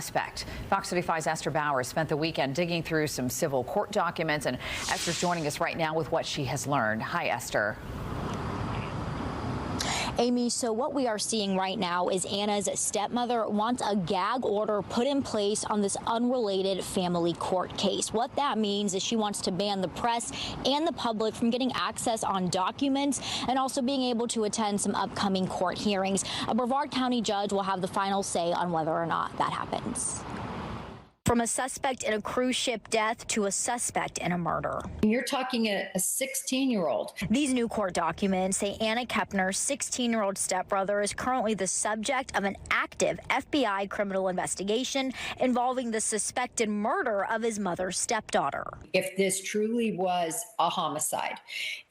suspect. Fox 35's Esther Bauer spent the weekend digging through some civil court documents, and Esther's joining us right now with what she has learned. Hi, Esther. Amy, so what we are seeing right now is Anna's stepmother wants a gag order put in place on this unrelated family court case. What that means is she wants to ban the press and the public from getting access on documents and also being able to attend some upcoming court hearings. A Brevard County judge will have the final say on whether or not that happens. From a suspect in a cruise ship death to a suspect in a murder. You're talking a 16-year-old. These new court documents say Anna Kepner's 16-year-old stepbrother is currently the subject of an active FBI criminal investigation involving the suspected murder of his mother's stepdaughter. If this truly was a homicide,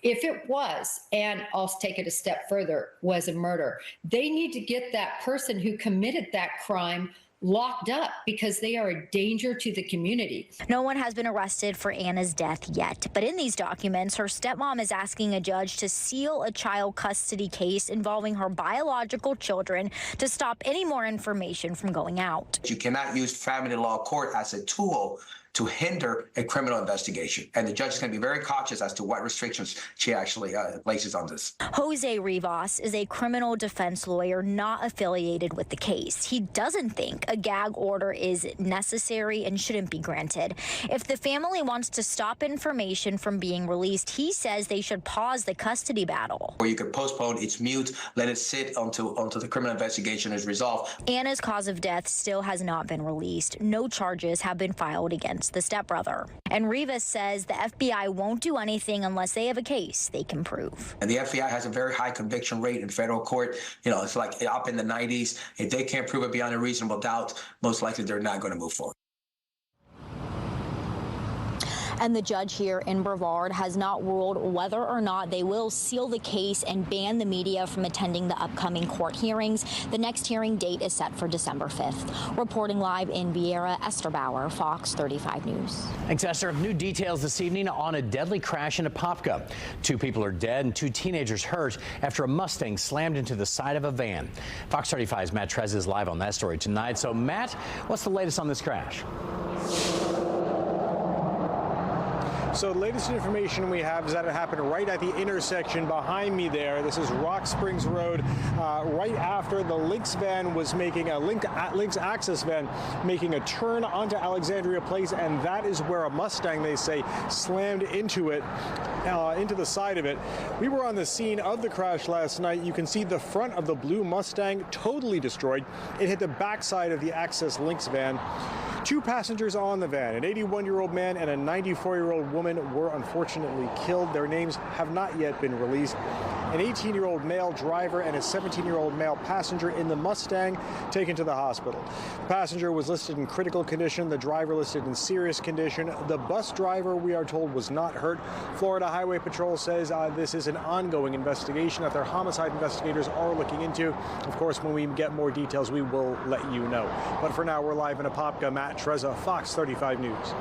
if it was, and I'll take it a step further, was a murder, they need to get that person who committed that crime locked up because they are a danger to the community. No one has been arrested for Anna's death yet, but in these documents, her stepmom is asking a judge to seal a child custody case involving her biological children to stop any more information from going out. You cannot use family law court as a tool to hinder a criminal investigation. And the judge is going to be very cautious as to what restrictions she actually places on this. Jose Rivas is a criminal defense lawyer not affiliated with the case. He doesn't think a gag order is necessary and shouldn't be granted. If the family wants to stop information from being released, he says they should pause the custody battle. Or you could postpone, it's mute, let it sit until the criminal investigation is resolved. Anna's cause of death still has not been released. No charges have been filed against the stepbrother. And Rivas says the FBI won't do anything unless they have a case they can prove. And the FBI has a very high conviction rate in federal court. You know, it's like up in the 90s. If they can't prove it beyond a reasonable doubt, most likely they're not going to move forward. And the judge here in Brevard has not ruled whether or not they will seal the case and ban the media from attending the upcoming court hearings. The next hearing date is set for December 5th. Reporting live in Vieira, Esther Bauer, Fox 35 News. Thanks, Esther. New details this evening on a deadly crash in Apopka. 2 people are dead and 2 teenagers hurt after a Mustang slammed into the side of a van. Fox 35's Matt Trez is live on that story tonight. So, Matt, what's the latest on this crash? So the latest information we have is that it happened right at the intersection behind me there. This is Rock Springs Road, right after the Lynx van was making a Lynx Access van making a turn onto Alexandria Place, and that is where a Mustang, they say, slammed into it, into the side of it. We were on the scene of the crash last night. You can see the front of the blue Mustang totally destroyed. It hit the backside of the Access Lynx van. 2 passengers on the van, an 81-year-old man and a 94-year-old woman, were unfortunately killed. Their names have not yet been released. An 18-year-old male driver and a 17-year-old male passenger in the Mustang taken to the hospital. The passenger was listed in critical condition, the driver listed in serious condition. The bus driver, we are told, was not hurt. Florida Highway Patrol says this is an ongoing investigation that their homicide investigators are looking into. Of course, when we get more details, we will let you know. But for now, we're live in Apopka. Matt Trezza, Fox 35 News.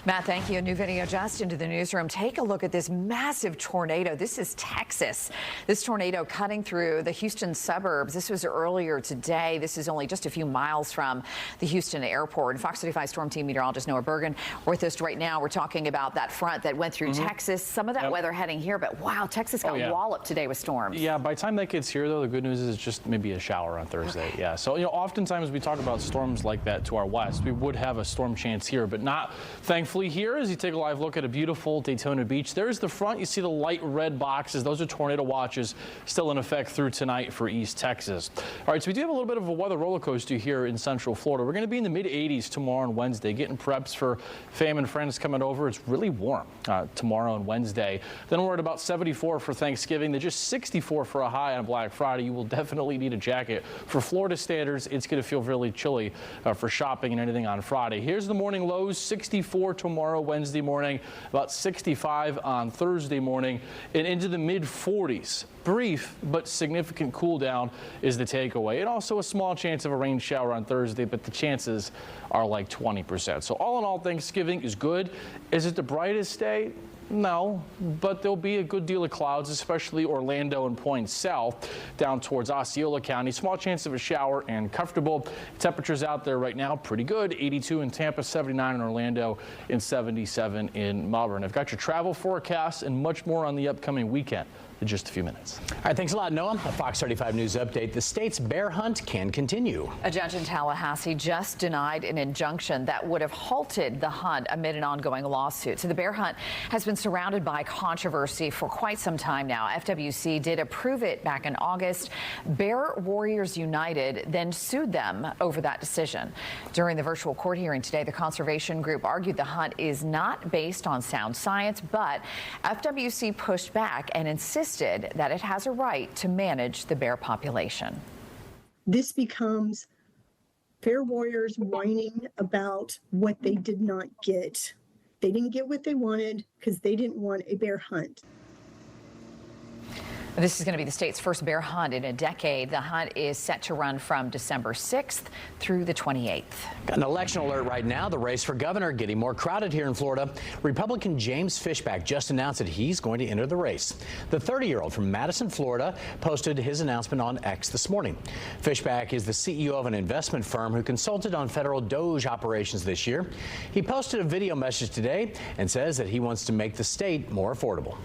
Matt, thank you. A new video just into the newsroom. Take a look at this massive tornado. This is Texas. This tornado cutting through the Houston suburbs. This was earlier today. This is only just a few miles from the Houston airport. And Fox 35 storm team meteorologist Noah Bergen with us right now. We're talking about that front that went through Texas. Some of that weather heading here, but wow, Texas got walloped today with storms. Yeah, by the time that gets here, though, the good news is it's just maybe a shower on Thursday. Yeah, so oftentimes we talk about storms like that to our west. We would have a storm chance here, but not thankfully here. As you take a live look at a beautiful Daytona Beach, there's the front. You see the light red boxes. Those are tornado watches still in effect through tonight for East Texas. All right, so we do have a little bit of a weather roller coaster here in Central Florida. We're going to be in the mid-80s tomorrow and Wednesday, getting preps for fam and friends coming over. It's really warm tomorrow and Wednesday. Then we're at about 74 for Thanksgiving. They're just 64 for a high on Black Friday. You will definitely need a jacket. For Florida standards, it's going to feel really chilly for shopping and anything on Friday. Here's the morning lows: 64 tomorrow, Wednesday morning, about 65 on Thursday morning, and into the mid-40s. Brief but significant cool down is the takeaway, and also a small chance of a rain shower on Thursday, but the chances are like 20%. So all in all, Thanksgiving is good. Is it the brightest day? No, but there'll be a good deal of clouds, especially Orlando and points south down towards Osceola County. Small chance of a shower and comfortable. Temperatures out there right now pretty good. 82 in Tampa, 79 in Orlando, and 77 in Melbourne. I've got your travel forecast and much more on the upcoming weekend in just a few minutes. All right, thanks a lot, Noah. A Fox 35 News update. The state's bear hunt can continue. A judge in Tallahassee just denied an injunction that would have halted the hunt amid an ongoing lawsuit. So the bear hunt has been surrounded by controversy for quite some time now. FWC did approve it back in August. Bear Warriors United then sued them over that decision. During the virtual court hearing today, the conservation group argued the hunt is not based on sound science, but FWC pushed back and insisted that it has a right to manage the bear population. This becomes Bear Warriors whining about what they did not get. They didn't get what they wanted because they didn't want a bear hunt. This is going to be the state's first bear hunt in a decade. The hunt is set to run from December 6th through the 28th. Got an election alert right now. The race for governor getting more crowded here in Florida. Republican James Fishback just announced that he's going to enter the race. The 30-year-old from Madison, Florida, posted his announcement on X this morning. Fishback is the CEO of an investment firm who consulted on federal DOGE operations this year. He posted a video message today and says that he wants to make the state more affordable.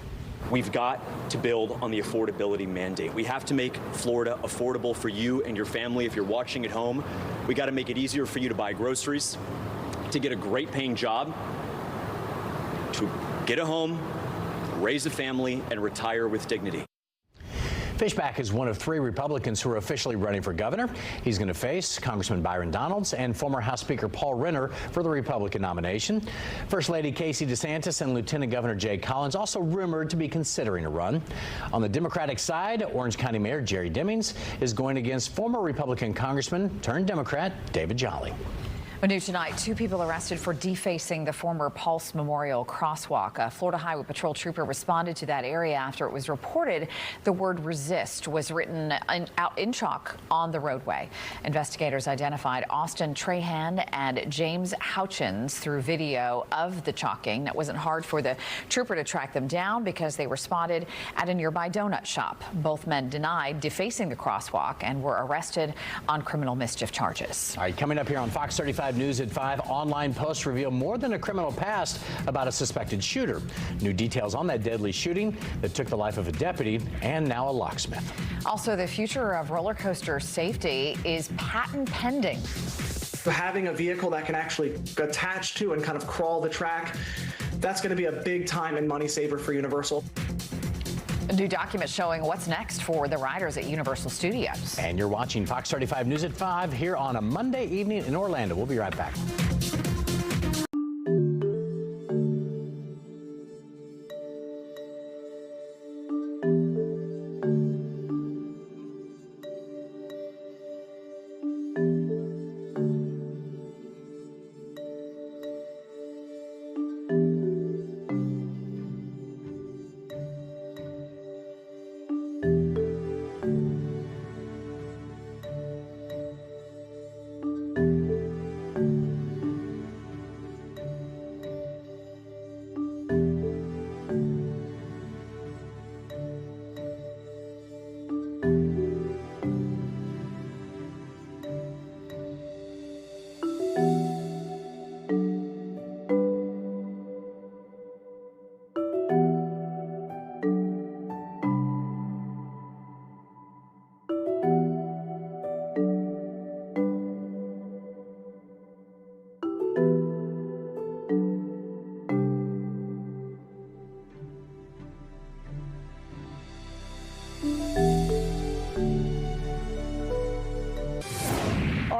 We've got to build on the affordability mandate. We have to make Florida affordable for you and your family. If you're watching at home, we got to make it easier for you to buy groceries, to get a great paying job, to get a home, raise a family, and retire with dignity. Fishback is one of 3 Republicans who are officially running for governor. He's going to face Congressman Byron Donalds and former House Speaker Paul Renner for the Republican nomination. First Lady Casey DeSantis and Lieutenant Governor Jay Collins also rumored to be considering a run. On the Democratic side, Orange County Mayor Jerry Demings is going against former Republican Congressman turned Democrat David Jolly. New tonight, 2 people arrested for defacing the former Pulse Memorial crosswalk. A Florida Highway Patrol trooper responded to that area after it was reported the word resist was written out in chalk on the roadway. Investigators identified Austin Trahan and James Houchins through video of the chalking. It wasn't hard for the trooper to track them down because they were spotted at a nearby donut shop. Both men denied defacing the crosswalk and were arrested on criminal mischief charges. All right, coming up here on Fox 35 News at 5, online posts reveal more than a criminal past about a suspected shooter. New details on that deadly shooting that took the life of a deputy and now a locksmith. Also, the future of roller coaster safety is patent pending. Having a vehicle that can actually attach to and kind of crawl the track, that's going to be a big time and money saver for Universal. A new document showing what's next for the riders at Universal Studios. And you're watching Fox 35 News at 5 here on a Monday evening in Orlando. We'll be right back.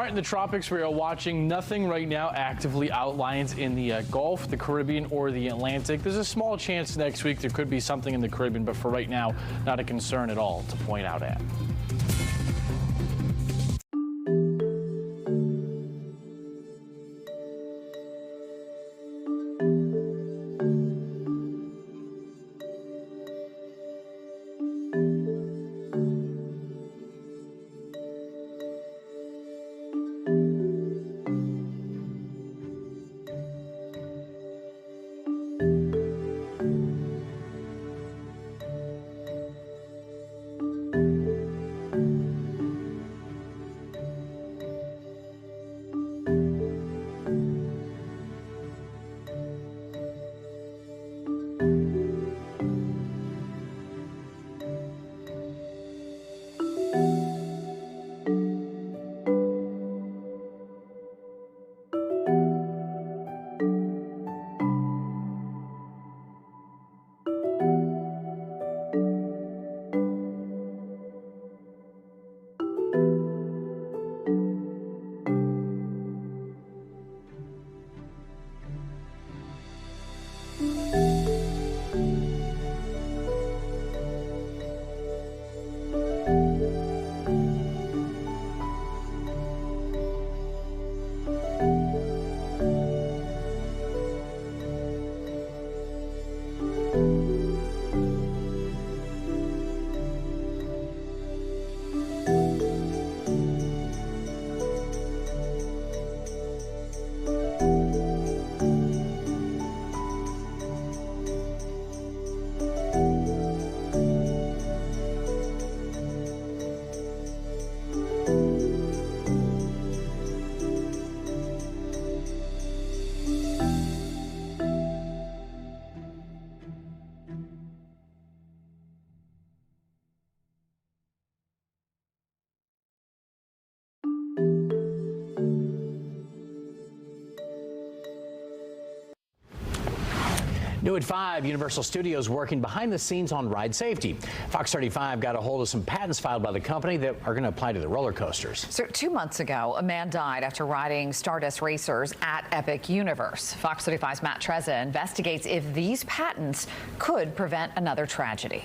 In the tropics, we are watching nothing right now actively outlines in the Gulf, the Caribbean, or the Atlantic. There's a small chance next week there could be something in the Caribbean, but for right now, not a concern at all to point out at. New at 5, Universal Studios working behind the scenes on ride safety. Fox 35 got a hold of some patents filed by the company that are going to apply to the roller coasters. So 2 months ago, a man died after riding Stardust Racers at Epic Universe. Fox 35's Matt Trezza investigates if these patents could prevent another tragedy.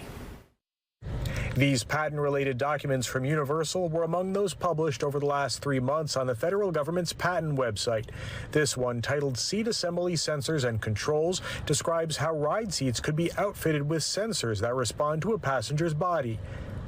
These patent-related documents from Universal were among those published over the last 3 months on the federal government's patent website. This one, titled Seat Assembly Sensors and Controls, describes how ride seats could be outfitted with sensors that respond to a passenger's body.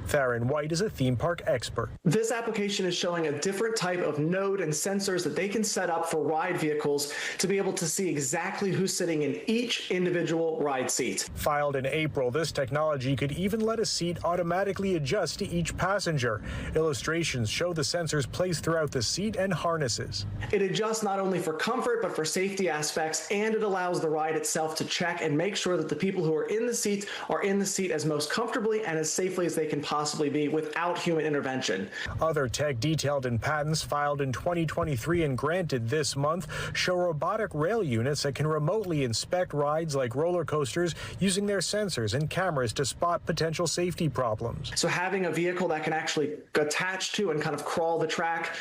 Theron White is a theme park expert. This application is showing a different type of node and sensors that they can set up for ride vehicles to be able to see exactly who's sitting in each individual ride seat. Filed in April, this technology could even let a seat automatically adjust to each passenger. Illustrations show the sensors placed throughout the seat and harnesses. It adjusts not only for comfort, but for safety aspects, and it allows the ride itself to check and make sure that the people who are in the seat are in the seat as most comfortably and as safely as they can possibly be without human intervention. Other tech detailed in patents filed in 2023 and granted this month show robotic rail units that can remotely inspect rides like roller coasters using their sensors and cameras to spot potential safety problems. So having a vehicle that can actually attach to and kind of crawl the track,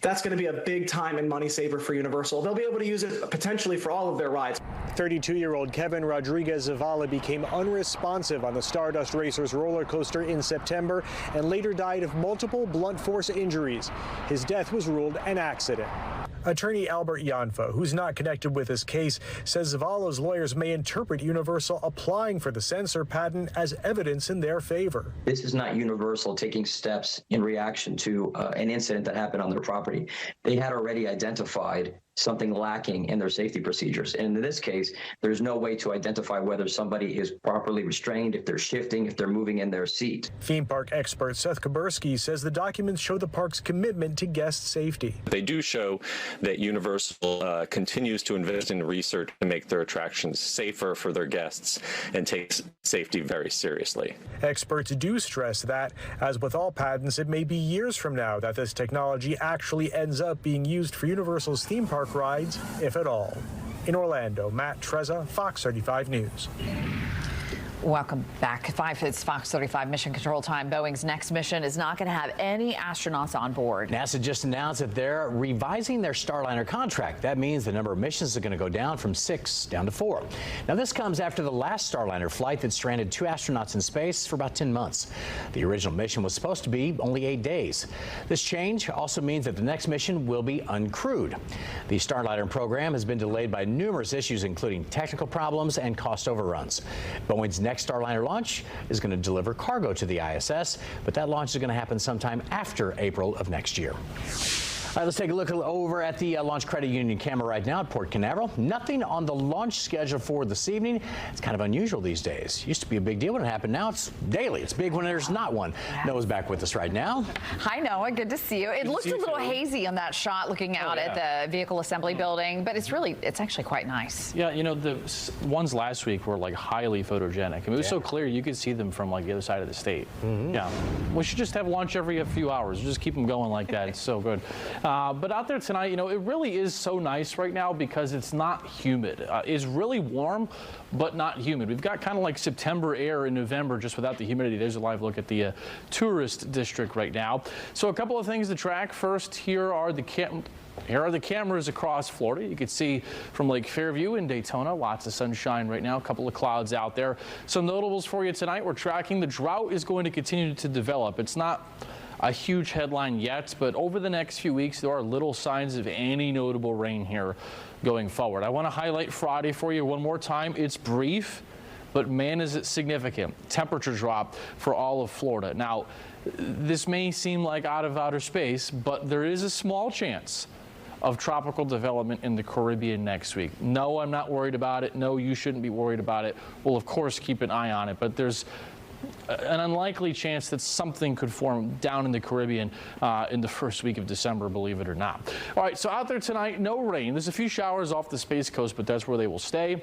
that's going to be a big time and money saver for Universal. They'll be able to use it potentially for all of their rides. 32-year-old Kevin Rodriguez Zavala became unresponsive on the Stardust Racers roller coaster in September and later died of multiple blunt force injuries. His death was ruled an accident. Attorney Albert Yanfa, who's not connected with this case, says Zavala's lawyers may interpret Universal applying for the sensor patent as evidence in their favor. This is not Universal taking steps in reaction to an incident that happened on their property. They had already identified something lacking in their safety procedures. And in this case, there's no way to identify whether somebody is properly restrained, if they're shifting, if they're moving in their seat. Theme park expert Seth Kuberski says the documents show the park's commitment to guest safety. They do show that Universal continues to invest in research to make their attractions safer for their guests and takes safety very seriously. Experts do stress that, as with all patents, it may be years from now that this technology actually ends up being used for Universal's theme park rides, if at all. In Orlando, Matt Trezza, Fox 35 News. Welcome back. It's Fox 35 mission control time. Boeing's next mission is not going to have any astronauts on board. NASA just announced that they're revising their Starliner contract. That means the number of missions are going to go down from 6 down to 4. Now, this comes after the last Starliner flight that stranded 2 astronauts in space for about 10 months. The original mission was supposed to be only 8 days. This change also means that the next mission will be uncrewed. The Starliner program has been delayed by numerous issues, including technical problems and cost overruns. Boeing's next Starliner launch is going to deliver cargo to the ISS, but that launch is going to happen sometime after April of next year. All right, let's take a look over at the Launch Credit Union camera right now at Port Canaveral. Nothing on the launch schedule for this evening. It's kind of unusual these days. Used to be a big deal when it happened. Now it's daily. It's big when there's not one. Noah's back with us right now. Hi, Noah. Good to see you. It looks a little hazy on that shot looking out at the vehicle assembly building, but it's actually quite nice. Yeah, you know, the ones last week were like highly photogenic. I mean, it was so clear you could see them from like the other side of the state. Yeah, we should just have launch every few hours. Just keep them going like that. It's so good. But out there tonight, you know, it really is so nice right now because it's not humid. It's really warm, but not humid. We've got kind of like September air in November just without the humidity. There's a live look at the tourist district right now. So a couple of things to track. First, here are the cameras across Florida. You can see from Lake Fairview in Daytona, lots of sunshine right now, a couple of clouds out there. Some notables for you tonight. We're tracking the drought is going to continue to develop. It's not a huge headline yet, but over the next few weeks, there are little signs of any notable rain here going forward. I want to highlight Friday for you one more time. It's brief, but man, is it significant. Temperature drop for all of Florida. Now, this may seem like out of outer space, but there is a small chance of tropical development in the Caribbean next week. No, I'm not worried about it. No, you shouldn't be worried about it. We'll, of course, keep an eye on it, but there's an unlikely chance that something could form down in the Caribbean in the first week of December, believe it or not. All right, so out there tonight, no rain. There's a few showers off the Space Coast, but that's where they will stay.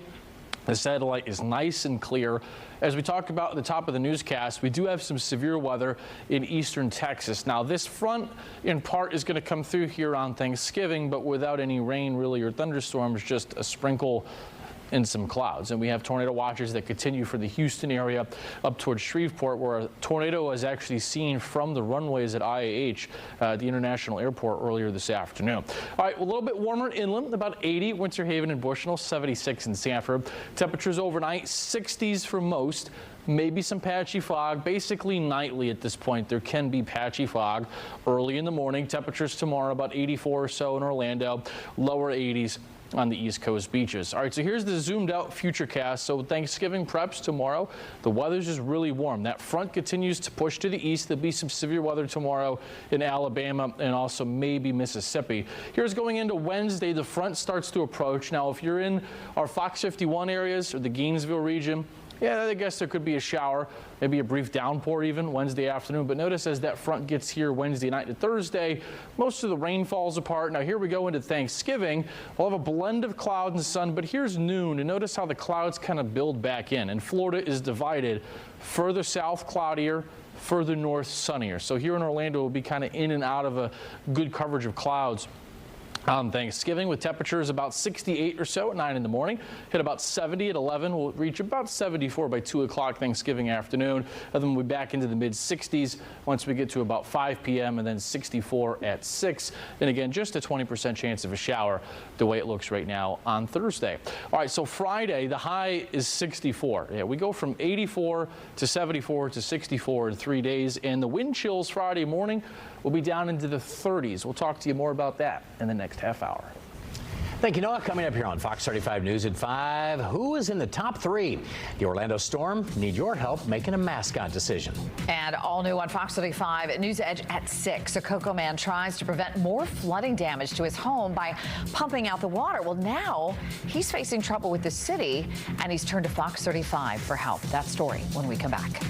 The satellite is nice and clear. As we talked about at the top of the newscast, we do have some severe weather in eastern Texas. Now, this front, in part, is going to come through here on Thanksgiving, but without any rain, really, or thunderstorms, just a sprinkle and some clouds. And we have tornado watches that continue for the Houston area up towards Shreveport, where a tornado was actually seen from the runways at IAH, the International Airport, earlier this afternoon. All right, a little bit warmer inland, about 80, Winter Haven and Bushnell, 76 in Sanford. Temperatures overnight, 60s for most. Maybe some patchy fog, basically nightly at this point. There can be patchy fog early in the morning. Temperatures tomorrow about 84 or so in Orlando, lower 80s on the East Coast beaches. All right, so here's the zoomed out futurecast. So Thanksgiving preps tomorrow. The weather's just really warm. That front continues to push to the east. There'll be some severe weather tomorrow in Alabama and also maybe Mississippi. Here's going into Wednesday. The front starts to approach. Now, if you're in our Fox 51 areas or the Gainesville region, yeah, I guess there could be a shower, maybe a brief downpour even Wednesday afternoon. But notice as that front gets here Wednesday night to Thursday, most of the rain falls apart. Now here we go into Thanksgiving. We'll have a blend of cloud and sun, but here's noon. And notice how the clouds kind of build back in. And Florida is divided. Further south, cloudier. Further north, sunnier. So here in Orlando, we'll be kind of in and out of a good coverage of clouds on Thanksgiving, with temperatures about 68 or so at 9 in the morning, hit about 70 at 11. We'll reach about 74 by 2 o'clock Thanksgiving afternoon, and then we'll be back into the mid 60s once we get to about 5 p.m. and then 64 at 6. And again, just a 20% chance of a shower the way it looks right now on Thursday. All right, so Friday, the high is 64. Yeah, we go from 84 to 74 to 64 in 3 days, and the wind chills Friday morning will be down into the 30s. We'll talk to you more about that in the next half hour. Thank you, Noah. Coming up here on Fox 35 News at 5, who is in the top 3? The Orlando Storm need your help making a mascot decision. And all new on Fox 35 News Edge at 6. A Cocoa man tries to prevent more flooding damage to his home by pumping out the water. Well, now he's facing trouble with the city, and he's turned to Fox 35 for help. That story when we come back.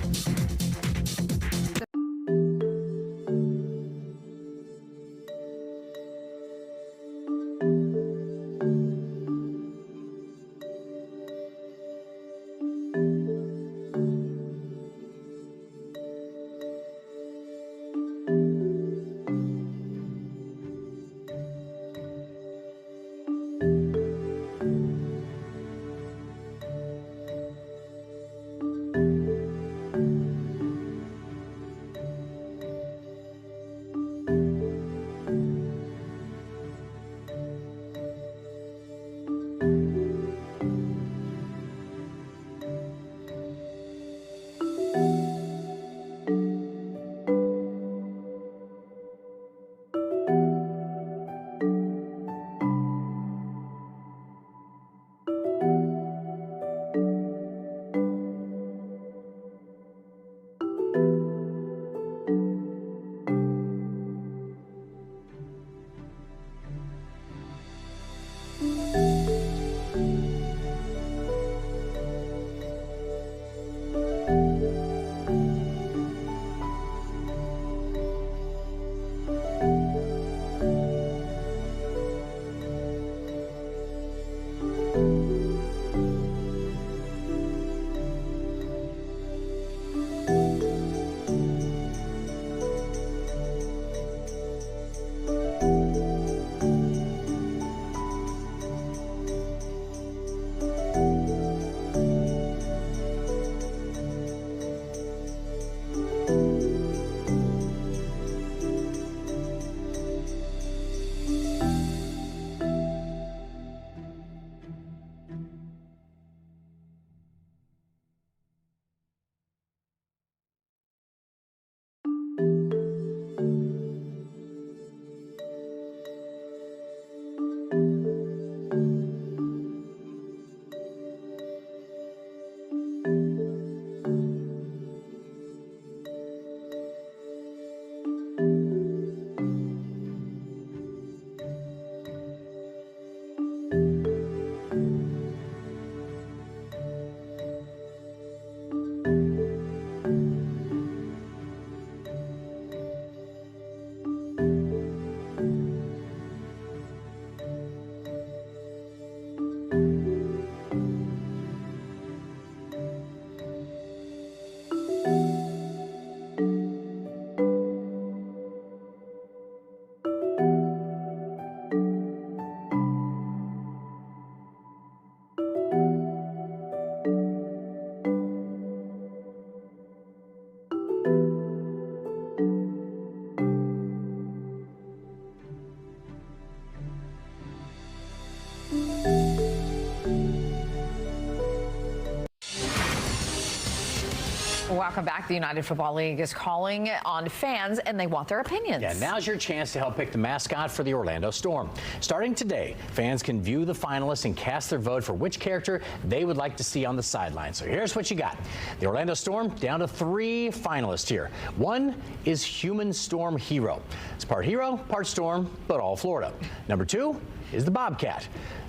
Welcome back. The United Football League is calling on fans, and they want their opinions. Yeah, now's your chance to help pick the mascot for the Orlando Storm. Starting today, fans can view the finalists and cast their vote for which character they would like to see on the sideline. So here's what you got. The Orlando Storm down to 3 finalists here. One is Human Storm Hero. It's part hero, part storm, but all Florida. Number 2 is the Bobcat.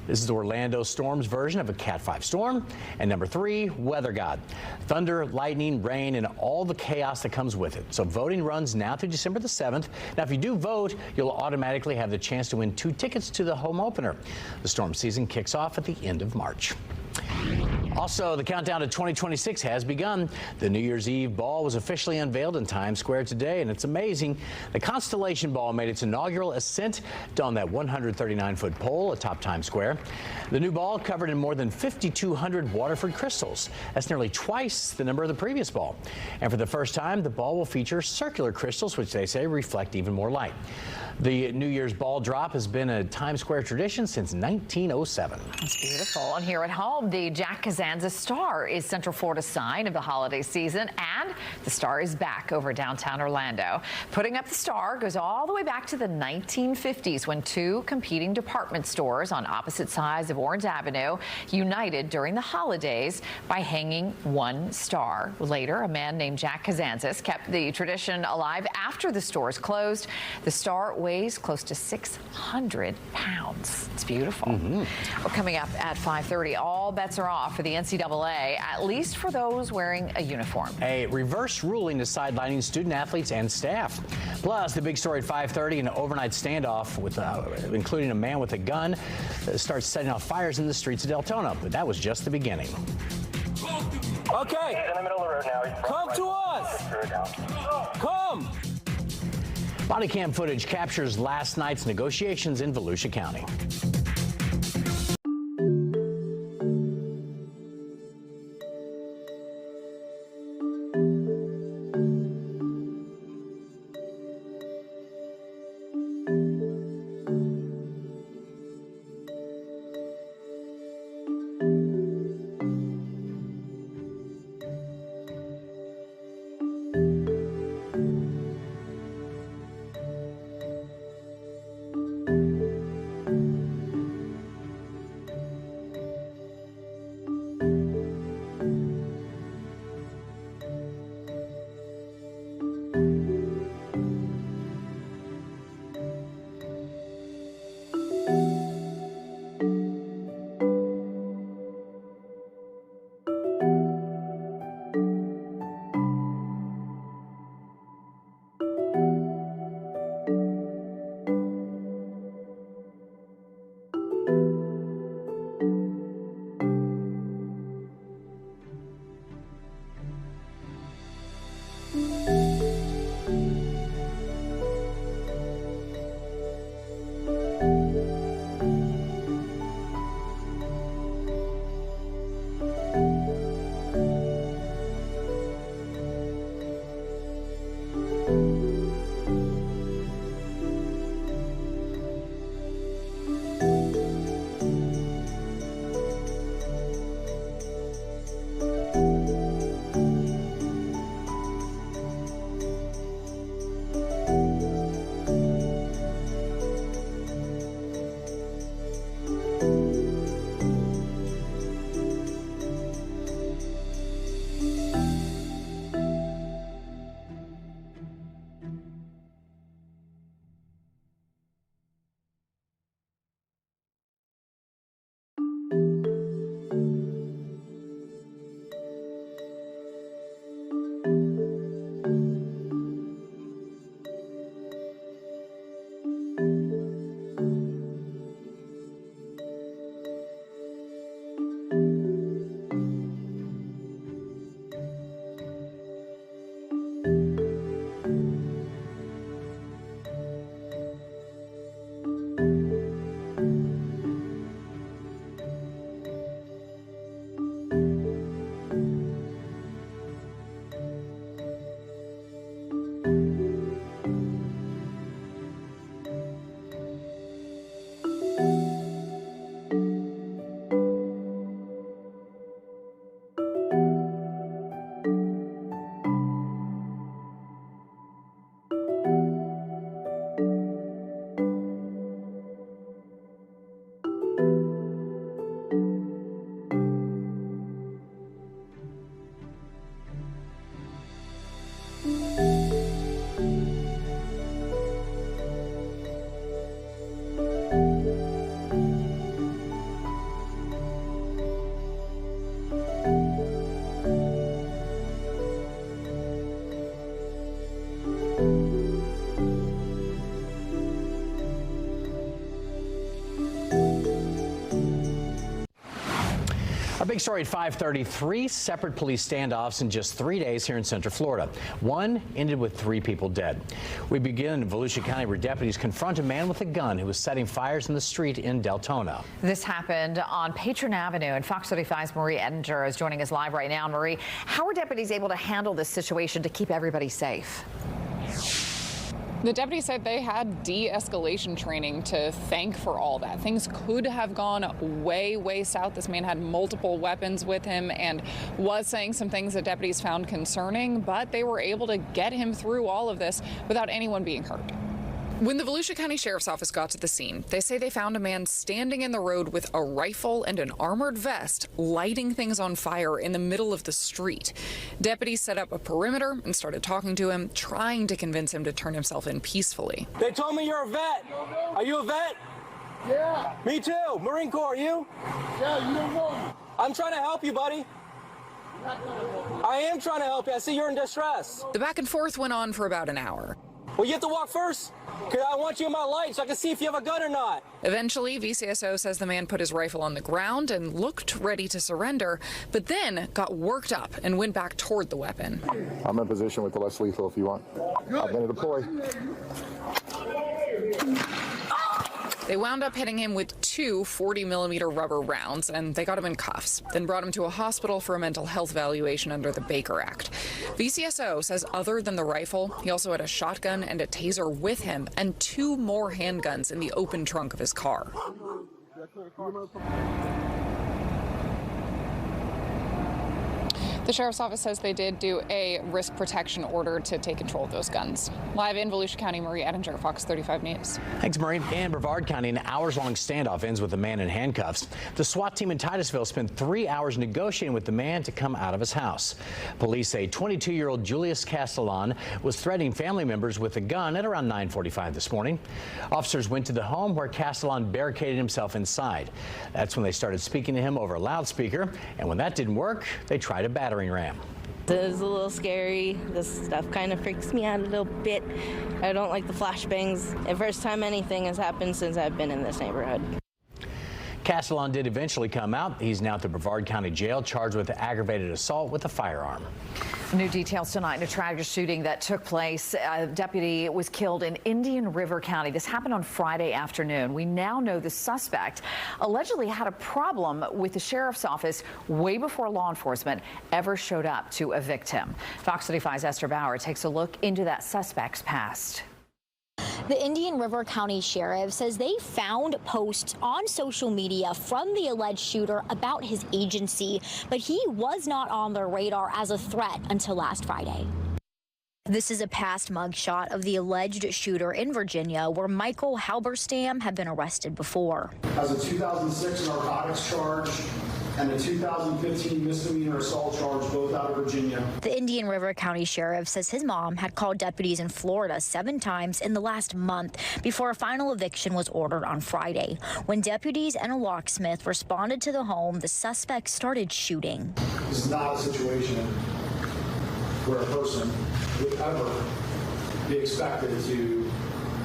This is Orlando Storm's version of a Cat 5 storm. And number 3, Weather God. Thunder, lightning, rain, and all the chaos that comes with it. So voting runs now through December the 7th. Now, if you do vote, you'll automatically have the chance to win 2 tickets to the home opener. The storm season kicks off at the end of March. Also, the countdown to 2026 has begun. The New Year's Eve ball was officially unveiled in Times Square today, and it's amazing. The Constellation Ball made its inaugural ascent on that 139-foot pole atop Times Square. The new ball covered in more than 5,200 Waterford crystals. That's nearly twice the number of the previous ball. And for the first time, the ball will feature circular crystals, which they say reflect even more light. The New Year's ball drop has been a Times Square tradition since 1907. It's beautiful. And here at home, the Jack Kazanza Star is Central Florida's sign of the holiday season, and the star is back over downtown Orlando. Putting up the star goes all the way back to the 1950s when 2 competing department stores on opposite sides of Orange Avenue united during the holidays by hanging 1 star. Later, a man named Jack Kazanzas kept the tradition alive after the stores closed. The star weighs close to 600 pounds. It's beautiful. We're coming up at 5:30. All bets are off for the NCAA, at least for those wearing a uniform. A reverse ruling is sidelining student athletes and staff. Plus, the big story at 5:30, an overnight standoff with including a man with a gun starts setting off fires in the streets of Deltona. But that was just the beginning. Okay. He's in the middle of the road now. Come to us. Come. Body cam footage captures last night's negotiations in Volusia County. A big story at 5:30. 3 separate police standoffs in just 3 days here in Central Florida. One ended with 3 people dead. We begin in Volusia County, where deputies confront a man with a gun who was setting fires in the street in Deltona. This happened on Patron Avenue, and Fox 35's Marie Edinger is joining us live right now. Marie, how are deputies able to handle this situation to keep everybody safe? The deputies said they had de-escalation training to thank for all that. Things could have gone way, way south. This man had multiple weapons with him and was saying some things that deputies found concerning, but they were able to get him through all of this without anyone being hurt. When the Volusia County Sheriff's Office got to the scene, they say they found a man standing in the road with a rifle and an armored vest, lighting things on fire in the middle of the street. Deputies set up a perimeter and started talking to him, trying to convince him to turn himself in peacefully. They told me you're a vet. Are you a vet? Yeah. Me too. Marine Corps, you? Yeah, you don't know me. I'm trying to help you, buddy. I am trying to help you. I see you're in distress. The back and forth went on for about an hour. Well, you have to walk first, because I want you in my light so I can see if you have a gun or not. Eventually, VCSO says the man put his rifle on the ground and looked ready to surrender, but then got worked up and went back toward the weapon. I'm in position with the less lethal if you want. I'm going to deploy. They wound up hitting him with 2 40-millimeter rubber rounds, and they got him in cuffs, then brought him to a hospital for a mental health evaluation under the Baker Act. VCSO says other than the rifle, he also had a shotgun and a taser with him and 2 more handguns in the open trunk of his car. The Sheriff's Office says they did do a risk protection order to take control of those guns. Live in Volusia County, Marie Edinger, Fox 35 News. Thanks, Marie. In Brevard County, an hours-long standoff ends with a man in handcuffs. The SWAT team in Titusville spent 3 hours negotiating with the man to come out of his house. Police say 22-year-old Julius Castellan was threatening family members with a gun at around 9:45 this morning. Officers went to the home where Castellan barricaded himself inside. That's when they started speaking to him over a loudspeaker, and when that didn't work, they tried a battering ram. It was a little scary. This stuff kind of freaks me out a little bit. I don't like the flashbangs. The first time anything has happened since I've been in this neighborhood. Castellan did eventually come out. He's now at the Brevard County Jail, charged with aggravated assault with a firearm. New details tonight in a tragic shooting that took place. A deputy was killed in Indian River County. This happened on Friday afternoon. We now know the suspect allegedly had a problem with the sheriff's office way before law enforcement ever showed up to evict him. Fox 35's Esther Bauer takes a look into that suspect's past. The Indian River County Sheriff says they found posts on social media from the alleged shooter about his agency, but he was not on their radar as a threat until last Friday. This is a past mugshot of the alleged shooter in Virginia, where Michael Halberstam had been arrested before. Has a 2006 narcotics charge and a 2015 misdemeanor assault charge, both out of Virginia. The Indian River County Sheriff says his mom had called deputies in Florida 7 times in the last month before a final eviction was ordered on Friday. When deputies and a locksmith responded to the home, the suspect started shooting. This is not a situation where a person would ever be expected to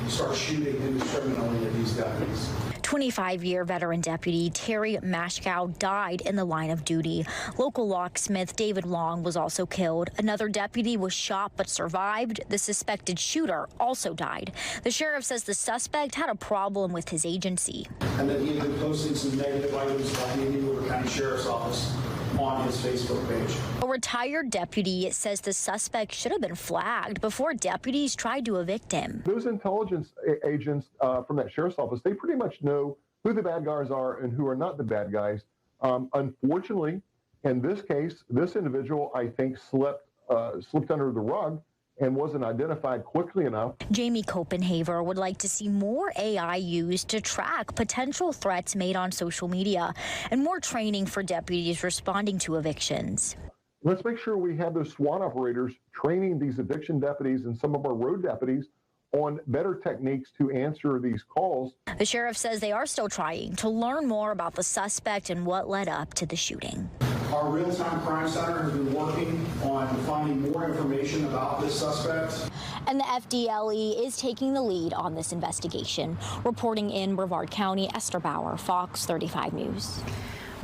start shooting indiscriminately at these deputies. 25-year veteran deputy Terry Mashkow died in the line of duty. Local locksmith David Long was also killed. Another deputy was shot but survived. The suspected shooter also died. The sheriff says the suspect had a problem with his agency. And that he had been posting some negative items about the Indian River County Sheriff's Office on his Facebook page. A retired deputy says the suspect should have been flagged before deputies tried to evict him. Those intelligence agents from that sheriff's office, they pretty much know who the bad guys are and who are not the bad guys. Unfortunately, in this case, this individual, I think, slipped under the rug and wasn't identified quickly enough. Jamie Copenhaver would like to see more AI used to track potential threats made on social media and more training for deputies responding to evictions. Let's make sure we have those SWAT operators training these eviction deputies and some of our road deputies on better techniques to answer these calls. The sheriff says they are still trying to learn more about the suspect and what led up to the shooting. Our real-time crime center has been working on finding more information about this suspect. And the FDLE is taking the lead on this investigation. Reporting in Brevard County, Esther Bauer, Fox 35 News.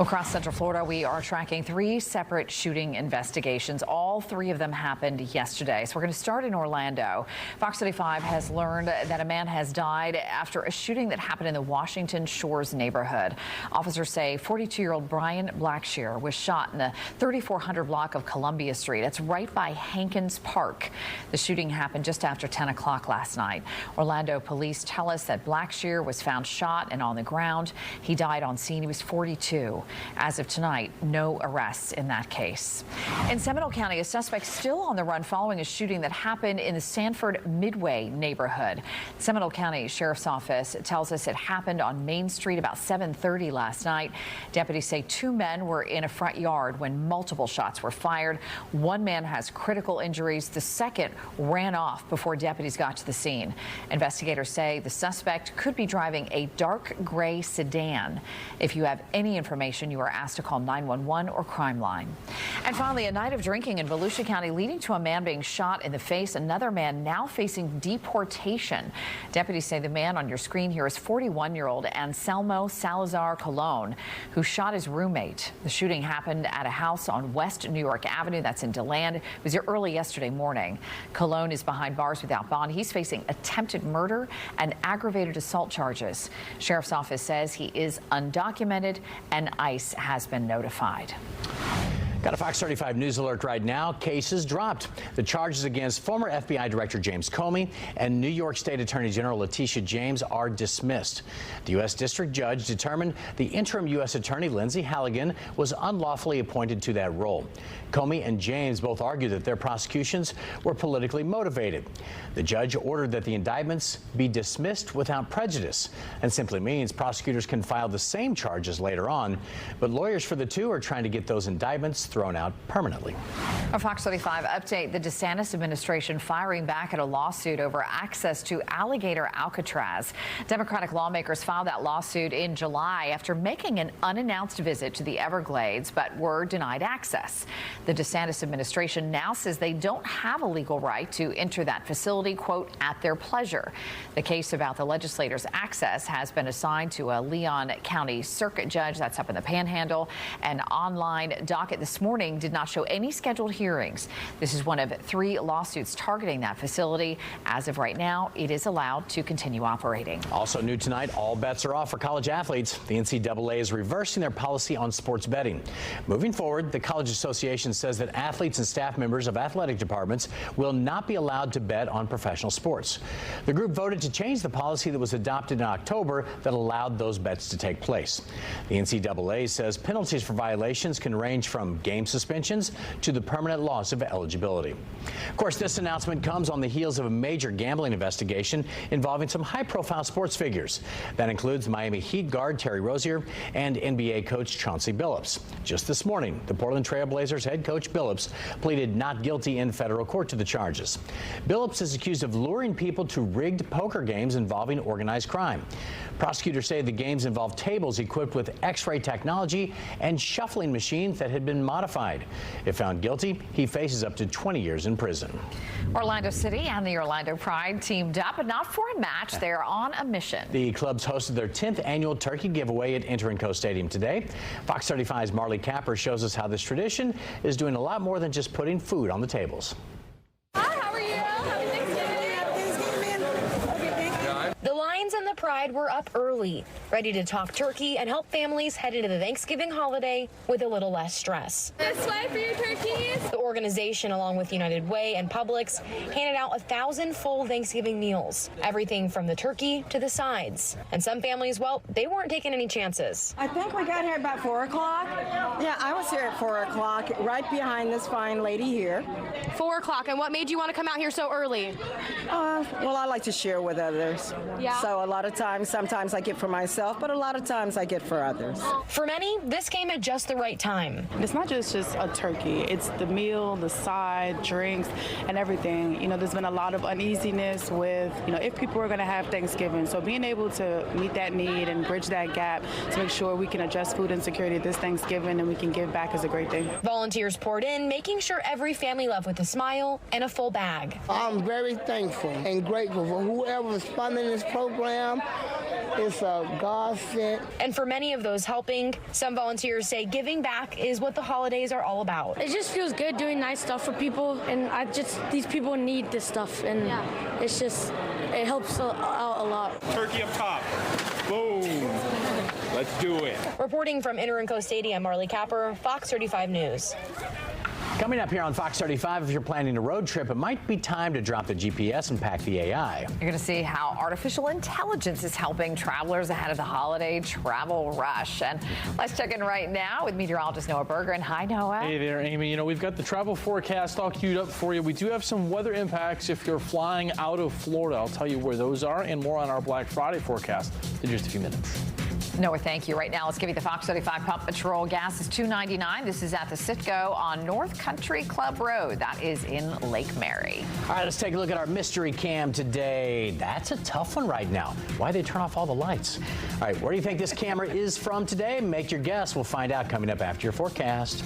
Across Central Florida, we are tracking 3 separate shooting investigations. All 3 of them happened yesterday. So we're going to start in Orlando. Fox 35 has learned that a man has died after a shooting that happened in the Washington Shores neighborhood. Officers say 42-year-old Brian Blackshear was shot in the 3400 block of Columbia Street. That's right by Hankins Park. The shooting happened just after 10 o'clock last night. Orlando police tell us that Blackshear was found shot and on the ground. He died on scene. He was 42. As of tonight, no arrests in that case. In Seminole County, a suspect still on the run following a shooting that happened in the Sanford Midway neighborhood. Seminole County Sheriff's Office tells us it happened on Main Street about 7:30 last night. Deputies say 2 men were in a front yard when multiple shots were fired. 1 man has critical injuries. The second ran off before deputies got to the scene. Investigators say the suspect could be driving a dark gray sedan. If you have any information, you are asked to call 911 or Crime Line. And finally, a night of drinking in Volusia County leading to a man being shot in the face. Another man now facing deportation. Deputies say the man on your screen here is 41-year-old Anselmo Salazar Colon, who shot his roommate. The shooting happened at a house on West New York Avenue. That's in DeLand. It was early yesterday morning. Colon is behind bars without bond. He's facing attempted murder and aggravated assault charges. Sheriff's Office says he is undocumented and ICE has been notified. Got a Fox 35 News alert right now. Cases dropped. The charges against former FBI Director James Comey and New York State Attorney General Letitia James are dismissed. The U.S. District Judge determined the interim U.S. Attorney Lindsay Halligan was unlawfully appointed to that role. Comey and James both argued that their prosecutions were politically motivated. The judge ordered that the indictments be dismissed without prejudice, and simply means prosecutors can file the same charges later on. But lawyers for the 2 are trying to get those indictments thrown out permanently. A Fox 35 update. The DeSantis administration firing back at a lawsuit over access to alligator Alcatraz. Democratic lawmakers filed that lawsuit in July after making an unannounced visit to the Everglades, but were denied access. The DeSantis administration now says they don't have a legal right to enter that facility, quote, at their pleasure. The case about the legislators' access has been assigned to a Leon County Circuit judge. That's up in the Panhandle. An online docket this morning did not show any scheduled hearings. This is one of 3 lawsuits targeting that facility. As of right now, it is allowed to continue operating. Also new tonight, all bets are off for college athletes. The NCAA is reversing their policy on sports betting. Moving forward, the College Association says that athletes and staff members of athletic departments will not be allowed to bet on professional sports. The group voted to change the policy that was adopted in October that allowed those bets to take place. The NCAA says penalties for violations can range from game suspensions to the permanent loss of eligibility. Of course, this announcement comes on the heels of a major gambling investigation involving some high-profile sports figures. That includes Miami Heat guard Terry Rozier and NBA coach Chauncey Billups. Just this morning, the Portland Trail Blazers head coach Billups pleaded not guilty in federal court to the charges. Billups is accused of luring people to rigged poker games involving organized crime. Prosecutors say the games involved tables equipped with X-ray technology and shuffling machines that had been modified. If found guilty, he faces up to 20 years in prison. Orlando City and the Orlando Pride teamed up, but not for a match. They're on a mission. The clubs hosted their 10th annual turkey giveaway at Inter&Co Stadium today. Fox 35's Marley Capper shows us how this tradition is doing a lot more than just putting food on the tables. Hi, how are you? Happy Thanksgiving. The Lions and the Pride were up early, ready to talk turkey and help families head into the Thanksgiving holiday with a little less stress. This way for your turkeys. The organization, along with United Way and Publix, handed out 1,000 full Thanksgiving meals, everything from the turkey to the sides. And some families, well, they weren't taking any chances. I think we got here about 4 o'clock. Yeah, I was here at 4 o'clock, right behind this fine lady here. 4 o'clock, and what made you want to come out here so early? Well, I like to share with others. Yeah. So a lot of times, sometimes I get for myself, but a lot of times I get for others. For many, this came at just the right time. It's not just a turkey. It's the meal, the side, drinks, and everything. You know, there's been a lot of uneasiness with, if people are going to have Thanksgiving. So being able to meet that need and bridge that gap to make sure we can address food insecurity this Thanksgiving and we can give back is a great thing. Volunteers poured in, making sure every family left with a smile and a full bag. I'm very thankful and grateful for whoever is funding this program. It's a godsend. And for many of those helping, some volunteers say giving back is what the holidays are all about. It just feels good doing nice stuff for people, and these people need this stuff, and it helps out a lot. Turkey up top. Boom. Let's do it. Reporting from Interenco Stadium, Marley Capper, Fox 35 News. Coming up here on Fox 35, if you're planning a road trip, it might be time to drop the GPS and pack the AI. You're going to see how artificial intelligence is helping travelers ahead of the holiday travel rush. And let's check in right now with meteorologist Noah Berger. Hi, Noah. Hey there, Amy. You know, we've got the travel forecast all queued up for you. We do have some weather impacts if you're flying out of Florida. I'll tell you where those are and more on our Black Friday forecast in just a few minutes. Noah, thank you. Right now, let's give you the Fox 35 Pump Patrol. Gas is $2.99. This is at the Citgo on North Country Club Road. That is in Lake Mary. All right, let's take a look at our mystery cam today. That's a tough one right now. Why they turn off all the lights? All right, where do you think this camera is from today? Make your guess. We'll find out coming up after your forecast.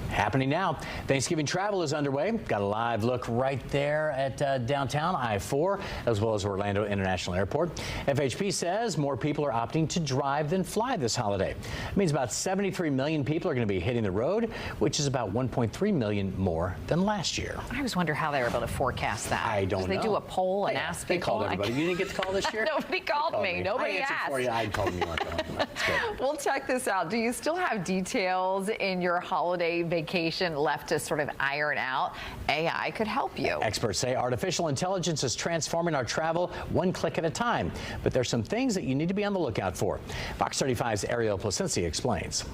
Happening now. Thanksgiving travel is underway. Got a live look right there at downtown I-4 as well as Orlando International Airport. FHP says more people are opting to drive than fly this holiday. It means about 73 million people are going to be hitting the road, which is about 1.3 million more than last year. I always wonder how they were able to forecast that. I don't know. They do a poll and ask people. They called everybody. You didn't get the call this year? Nobody called me. Nobody I answered asked. for you. I told them you weren't going. That's good. Well, check this out. Do you still have details in your holiday vacation left to sort of iron out? AI could help you. Experts say artificial intelligence is transforming our travel one click at a time. But there's some things that you need to be on the lookout for. Fox 35's Ariel Placencia explains.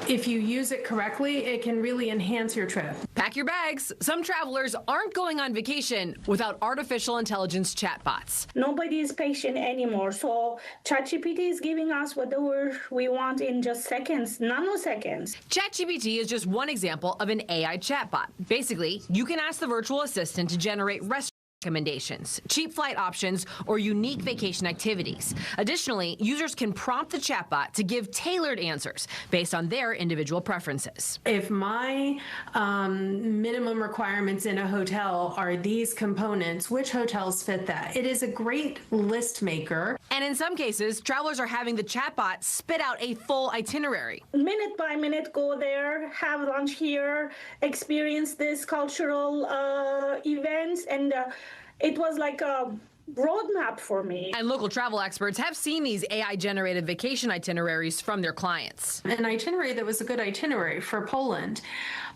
if you use it correctly, it can really enhance your trip. Pack your bags. Some travelers aren't going on vacation without artificial intelligence chatbots. Nobody is patient anymore, so ChatGPT is giving us whatever we want in just seconds, nanoseconds. ChatGPT is just one example of an AI chatbot. Basically, you can ask the virtual assistant to generate restaurant recommendations, cheap flight options, or unique vacation activities. Additionally, users can prompt the chatbot to give tailored answers based on their individual preferences. If my minimum requirements in a hotel are these components, which hotels fit that? It is a great list maker. And in some cases, travelers are having the chatbot spit out a full itinerary. Minute by minute, go there, have lunch here, experience this cultural events, and it was like a roadmap for me. And local travel experts have seen these AI-generated vacation itineraries from their clients. An itinerary that was a good itinerary for Poland,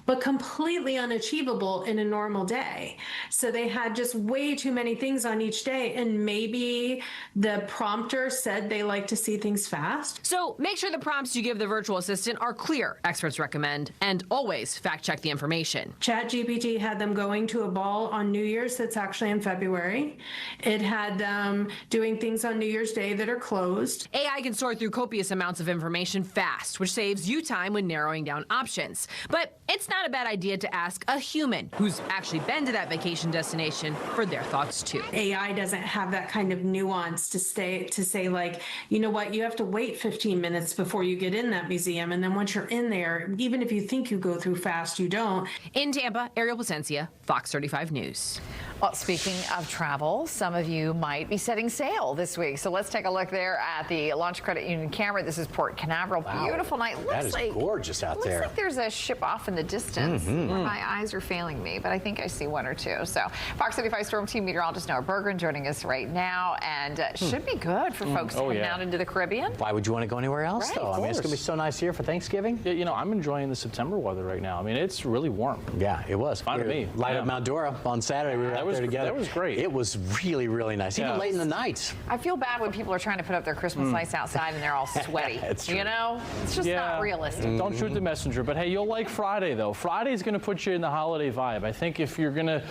but completely unachievable in a normal day. So they had just way too many things on each day, and maybe the prompter said they like to see things fast. So make sure the prompts you give the virtual assistant are clear, experts recommend, and always fact-check the information. ChatGPT had them going to a ball on New Year's that's actually in February. It had them doing things on New Year's Day that are closed. AI can sort through copious amounts of information fast, which saves you time when narrowing down options. But it's not a bad idea to ask a human who's actually been to that vacation destination for their thoughts too. AI doesn't have that kind of nuance to say like, you know what, you have to wait 15 minutes before you get in that museum, and then once you're in there, even if you think you go through fast, you don't. In Tampa, Ariel Placencia, Fox 35 News. Well, speaking of travel, some of you might be setting sail this week. So let's take a look there at the Launch Credit Union camera. This is Port Canaveral. Wow. Beautiful night. That is gorgeous out there. Looks like there's a ship off in the distance. My eyes are failing me, but I think I see one or two. So Fox 35 Storm Team meteorologist Noah Berggren joining us right now, and should be good for folks heading out into the Caribbean. Why would you want to go anywhere else, though? I mean, it's going to be so nice here for Thanksgiving. Yeah, you know, I'm enjoying the September weather right now. I mean, it's really warm. Yeah, it was. Fine to me. Light up Mount Dora on Saturday. We were out there together. That was great. It was really, really nice, even late in the night. I feel bad when people are trying to put up their Christmas lights outside and they're all sweaty. You know, it's just not realistic. Don't shoot the messenger. But hey, you'll like Friday, though. Friday's going to put you in the holiday vibe. I think if you're going to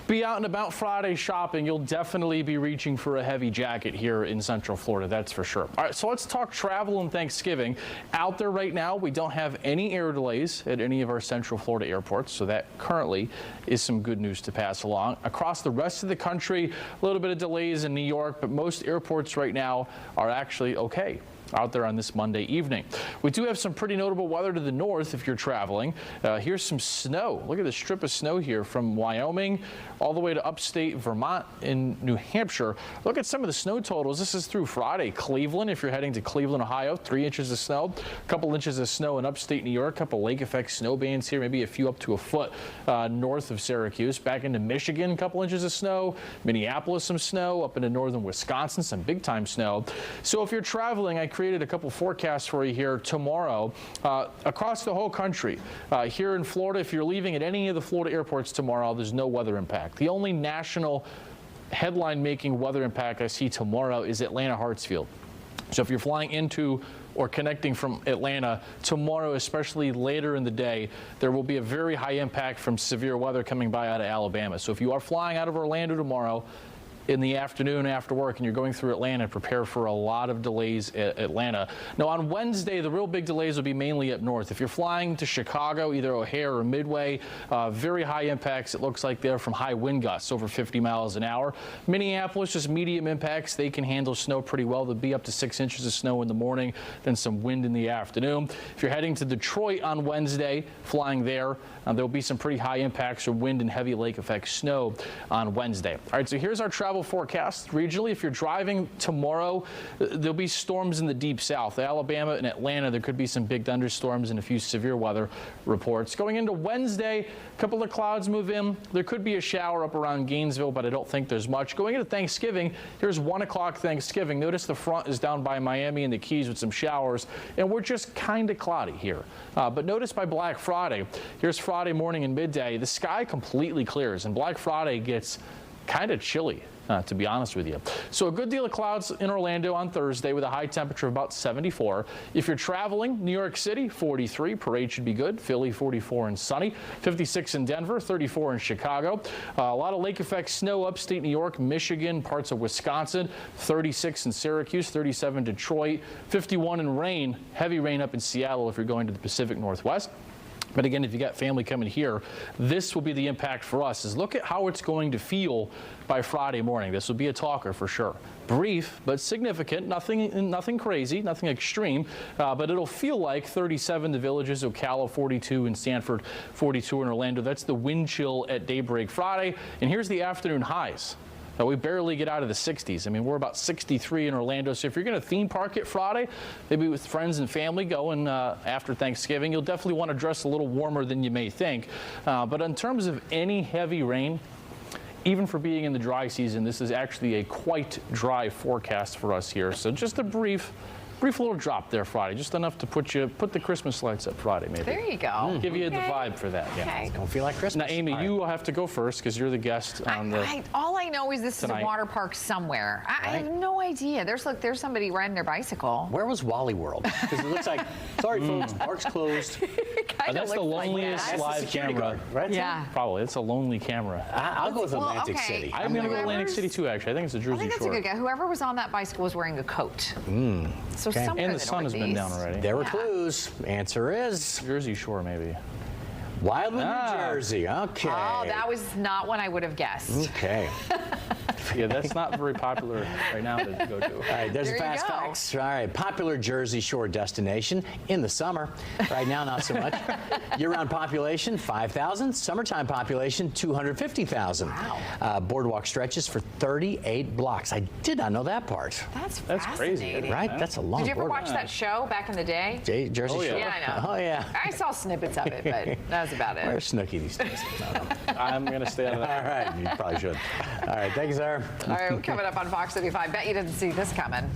be out and about Friday shopping, you'll definitely be reaching for a heavy jacket here in Central Florida. That's for sure. All right, so let's talk travel and Thanksgiving. Out there right now, we don't have any air delays at any of our Central Florida airports, so that currently is some good news to pass along. Across the rest of the country, a little bit of delays in New York, but most airports right now are actually okay out there on this Monday evening. We do have some pretty notable weather to the north if you're traveling. Here's some snow. Look at this strip of snow here from Wyoming all the way to upstate Vermont and New Hampshire. Look at some of the snow totals. This is through Friday. Cleveland, if you're heading to Cleveland, Ohio, 3 inches of snow. A couple inches of snow in upstate New York. A couple lake effect snow bands here, maybe a few up to a foot north of Syracuse. Back into Michigan, a couple inches of snow. Minneapolis, some snow. Up into northern Wisconsin, some big time snow. So if you're traveling, I created a couple forecasts for you here tomorrow across the whole country. Here in Florida, if you're leaving at any of the Florida airports tomorrow, there's no weather impact. The only national headline-making weather impact I see tomorrow is Atlanta Hartsfield. So if you're flying into or connecting from Atlanta tomorrow, especially later in the day, there will be a very high impact from severe weather coming by out of Alabama. So if you are flying out of Orlando tomorrow, in the afternoon after work and you're going through Atlanta, prepare for a lot of delays at Atlanta. Now on Wednesday, the real big delays will be mainly up north. If you're flying to Chicago, either O'Hare or Midway, very high impacts, it looks like they're from high wind gusts over 50 miles an hour. Minneapolis, just medium impacts. They can handle snow pretty well. There'll be up to 6 inches of snow in the morning, then some wind in the afternoon. If you're heading to Detroit on Wednesday, flying there, there'll be some pretty high impacts from wind and heavy lake effect snow on Wednesday. All right, so here's our travel forecast regionally. If you're driving tomorrow, there'll be storms in the deep south. Alabama and Atlanta, there could be some big thunderstorms and a few severe weather reports. Going into Wednesday, a couple of clouds move in. There could be a shower up around Gainesville, but I don't think there's much. Going into Thanksgiving, here's 1 o'clock Thanksgiving. Notice the front is down by Miami and the Keys with some showers, and we're just kind of cloudy here. But notice by Black Friday, here's Friday morning and midday, the sky completely clears, and Black Friday gets kind of chilly to be honest with you. So a good deal of clouds in Orlando on Thursday with a high temperature of about 74. If you're traveling, New York City, 43. Parade should be good. Philly, 44 and sunny. 56 in Denver, 34 in Chicago. A lot of lake effect snow upstate New York, Michigan, parts of Wisconsin. 36 in Syracuse, 37 Detroit, 51 in rain. Heavy rain up in Seattle if you're going to the Pacific Northwest. But again, if you got family coming here, this will be the impact for us. Is look at how it's going to feel by Friday morning. This will be a talker for sure. Brief, but significant. Nothing crazy, nothing extreme. But it'll feel like 37 the Villages, Ocala 42 in Stanford, 42 in Orlando. That's the wind chill at daybreak Friday. And here's the afternoon highs. We barely get out of the 60s. I mean, we're about 63 in Orlando. So if you're going to theme park it Friday, maybe with friends and family going after Thanksgiving, you'll definitely want to dress a little warmer than you may think. But in terms of any heavy rain, even for being in the dry season, this is actually a quite dry forecast for us here. So just a brief little drop there Friday, just enough to put the Christmas lights up Friday, maybe. There you go. Give you the vibe for that. Yeah. It's gonna feel like Christmas. Now, Amy, you will have to go first because you're the guest on the. All I know is this tonight. is a water park somewhere. I have no idea. There's somebody riding their bicycle. Where was Wally World? Because it looks like, sorry folks, park's closed. That's the loneliest live camera, guard, right? Yeah. Probably. It's a lonely camera. I'll go with Atlantic City. I'm going to go Atlantic City too, actually. I think it's a Jersey Shore. I think that's a good guy. Whoever was on that bicycle was wearing a coat. So somewhere and the sun has been down already. There were clues. Answer is Jersey Shore, maybe. Wildwood, New Jersey. Okay. Oh, that was not one I would have guessed. Okay. Yeah, that's not very popular right now to go to. All right, there's There the you fast go. facts. All right, popular Jersey Shore destination in the summer. Right now, not so much. Year-round population, 5,000. Summertime population, 250,000. Wow. Boardwalk stretches for 38 blocks. I did not know that part. That's crazy, fascinating. Right? That's a long Did you ever boardwalk. watch that show back in the day? Jersey Shore? Yeah, I know. Oh, yeah. I saw snippets of it, but that was about it. Where's Snooki these days? I'm going to stay out of that. All right, you probably should. All right, thank you, sir. All right, coming up on Fox 35. Bet you didn't see this coming.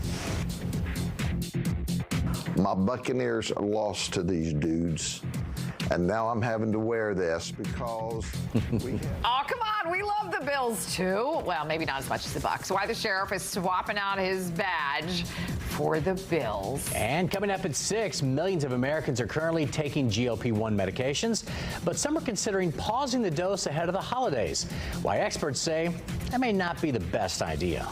My Buccaneers lost to these dudes, and now I'm having to wear this because we have... Oh, come on. We love the Bills, too. Well, maybe not as much as the Bucs. Why the sheriff is swapping out his badge for the Bills. And coming up at 6, millions of Americans are currently taking GLP-1 medications, but some are considering pausing the dose ahead of the holidays. Why experts say that may not be the best idea.